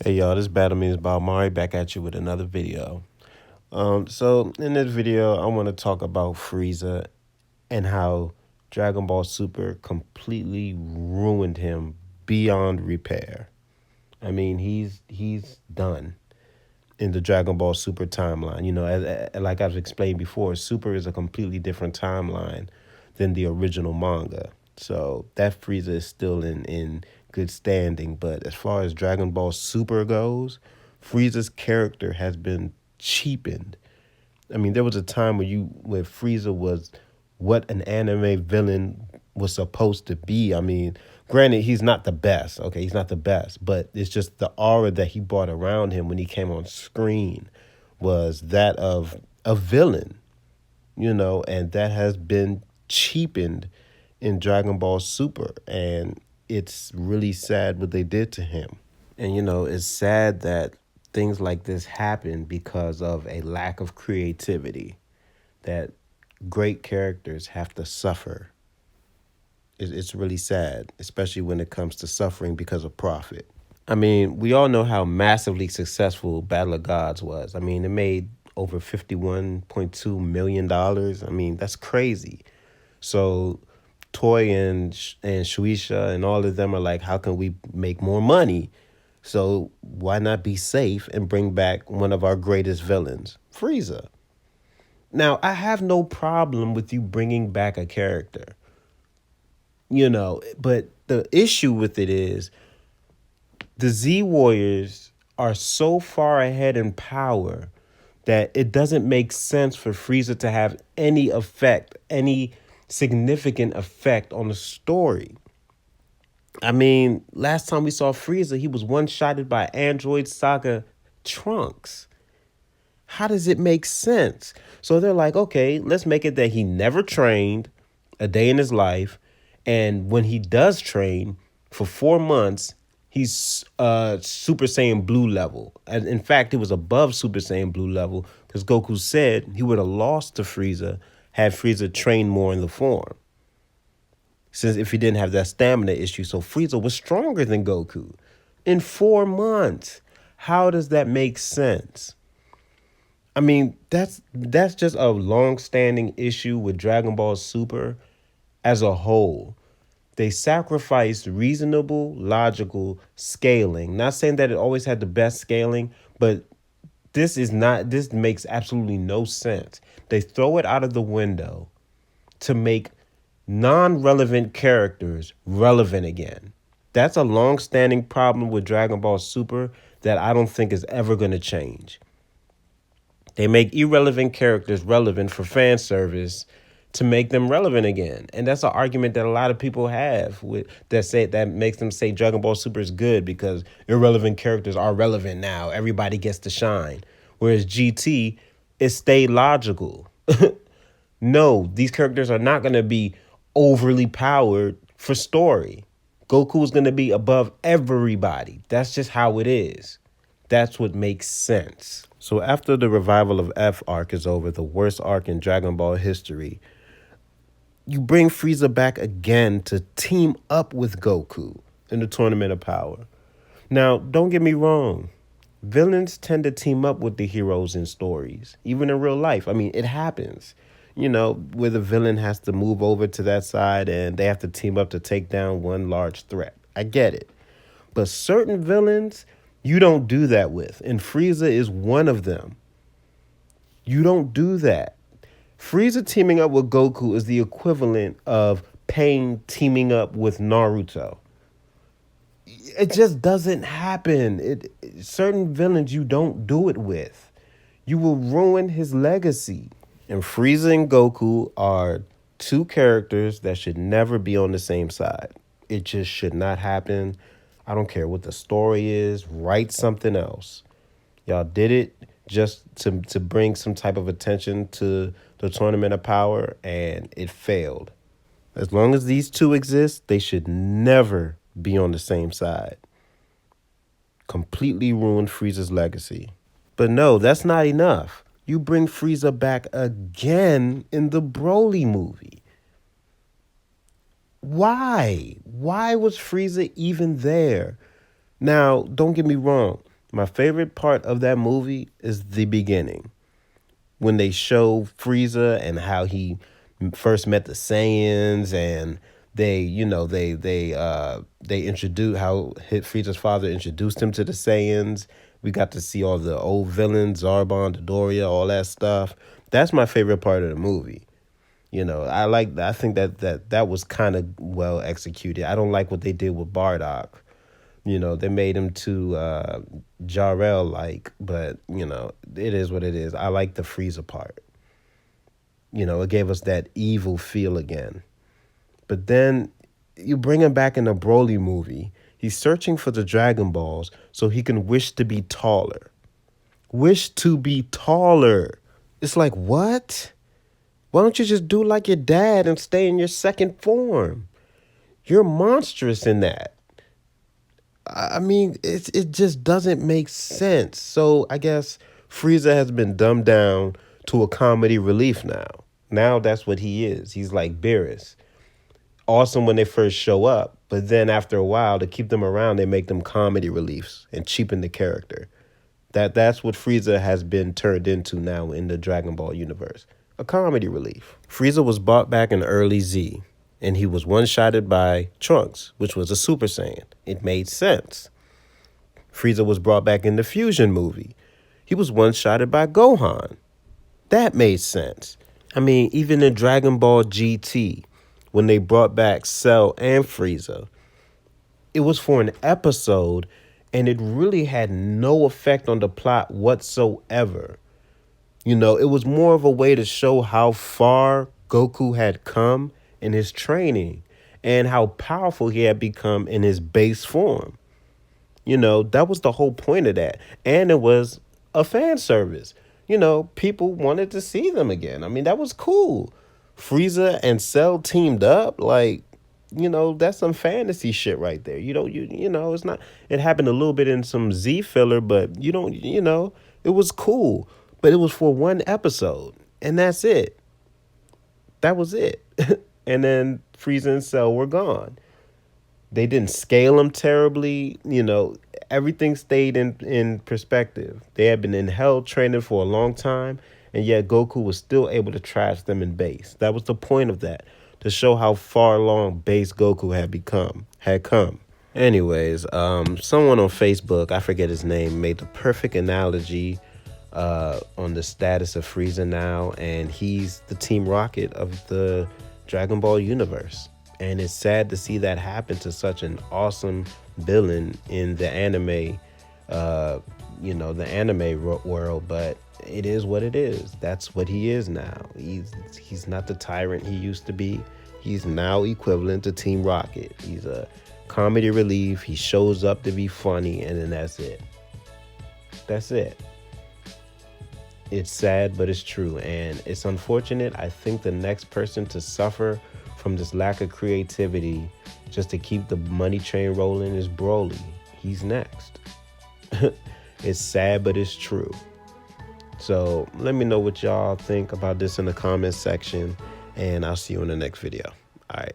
Hey y'all, this Battle Means Bob Mari back at you with another video. So in this video, I want to talk about Frieza and how Dragon Ball Super completely ruined him beyond repair. I mean, he's done in the Dragon Ball Super timeline. You know, like I've explained before, Super is a completely different timeline than the original manga. So that Frieza is still in good standing. But as far as Dragon Ball Super goes, Frieza's character has been cheapened. I mean, there was a time where Frieza was what an anime villain was supposed to be. I mean, granted, he's not the best. Okay, he's not the best, but it's just the aura that he brought around him when he came on screen was that of a villain, and that has been cheapened in Dragon Ball Super, and it's really sad what they did to him. And it's sad that things like this happen because of a lack of creativity, that great characters have to suffer. It's really sad, especially when it comes to suffering because of profit. I mean, we all know how massively successful Battle of Gods was. I mean, it made over $51.2 million. I mean, that's crazy. So Toy and Shueisha and all of them are like, how can we make more money? So why not be safe and bring back one of our greatest villains, Frieza? Now, I have no problem with you bringing back a character, but the issue with it is the Z Warriors are so far ahead in power that it doesn't make sense for Frieza to have any effect, any significant effect on the story. I mean, last time we saw Frieza, he was one-shotted by Android Saga Trunks. How does it make sense? So they're like, okay, let's make it that he never trained a day in his life. And when he does train for 4 months, he's Super Saiyan Blue level. And in fact, it was above Super Saiyan Blue level because Goku said he would have lost to Frieza had Frieza trained more in the form. Since if he didn't have that stamina issue. So Frieza was stronger than Goku in 4 months. How does that make sense? I mean, that's just a long-standing issue with Dragon Ball Super as a whole. They sacrificed reasonable, logical scaling. Not saying that it always had the best scaling, but this makes absolutely no sense. They throw it out of the window to make non-relevant characters relevant again. That's a long-standing problem with Dragon Ball Super that I don't think is ever going to change. They make irrelevant characters relevant for fan service to make them relevant again. And that's an argument that a lot of people have with that makes them say Dragon Ball Super is good because irrelevant characters are relevant now. Everybody gets to shine. Whereas GT, it stayed logical. No, these characters are not going to be overly powered for story. Goku is going to be above everybody. That's just how it is. That's what makes sense. So after the revival of F arc is over, the worst arc in Dragon Ball history, you bring Frieza back again to team up with Goku in the Tournament of Power. Now, don't get me wrong. Villains tend to team up with the heroes in stories, even in real life. I mean, it happens, where the villain has to move over to that side and they have to team up to take down one large threat. I get it. But certain villains, you don't do that with. And Frieza is one of them. You don't do that. Frieza teaming up with Goku is the equivalent of Pain teaming up with Naruto. It just doesn't happen. Certain villains you don't do it with. You will ruin his legacy. And Frieza and Goku are two characters that should never be on the same side. It just should not happen. I don't care what the story is. Write something else. Y'all did it just to bring some type of attention to the Tournament of Power, and it failed. As long as these two exist, they should never be on the same side. Completely ruined Frieza's legacy. But no, that's not enough. You bring Frieza back again in the Broly movie. Why? Why was Frieza even there? Now, don't get me wrong. My favorite part of that movie is the beginning when they show Frieza and how he first met the Saiyans, and they introduce how Frieza's father introduced him to the Saiyans. We got to see all the old villains, Zarbon, Dodoria, all that stuff. That's my favorite part of the movie. I think that was kind of well executed. I don't like what they did with Bardock. They made him too Jarrell like, but it is what it is. I like the Frieza part. It gave us that evil feel again. But then you bring him back in the Broly movie. He's searching for the Dragon Balls so he can wish to be taller. Wish to be taller. It's like, what? Why don't you just do like your dad and stay in your second form? You're monstrous in that. I mean, it just doesn't make sense. So I guess Frieza has been dumbed down to a comedy relief now. Now that's what he is. He's like Beerus. Awesome when they first show up, but then after a while, to keep them around, they make them comedy reliefs and cheapen the character. That's what Frieza has been turned into now in the Dragon Ball universe. A comedy relief. Frieza was brought back in early Z, and he was one-shotted by Trunks, which was a Super Saiyan. It made sense. Frieza was brought back in the Fusion movie. He was one-shotted by Gohan. That made sense. I mean, even in Dragon Ball GT, when they brought back Cell and Frieza, it was for an episode, and it really had no effect on the plot whatsoever. It was more of a way to show how far Goku had come in his training and how powerful he had become in his base form. That was the whole point of that. And it was a fan service. People wanted to see them again. I mean, that was cool. Frieza and Cell teamed up. Like, that's some fantasy shit right there. It's not, it happened a little bit in some Z filler, but it was cool. But it was for one episode, and that's it. That was it. And then Frieza and Cell were gone. They didn't scale them terribly. Everything stayed in perspective. They had been in hell training for a long time, and yet Goku was still able to trash them in base. That was the point of that, to show how far along base Goku had come. Anyways, someone on Facebook, I forget his name, made the perfect analogy on the status of Frieza now, and he's the Team Rocket of the Dragon Ball universe. And it's sad to see that happen to such an awesome villain in the anime, world. But it is what it is. That's what he is now. He's not the tyrant he used to be. He's now equivalent to Team Rocket. He's a comedy relief. He shows up to be funny, and then that's it. That's it. It's sad, but it's true, and it's unfortunate. I think the next person to suffer from this lack of creativity just to keep the money train rolling is Broly. He's next. It's sad, but it's true. So let me know what y'all think about this in the comments section, and I'll see you in the next video. All right.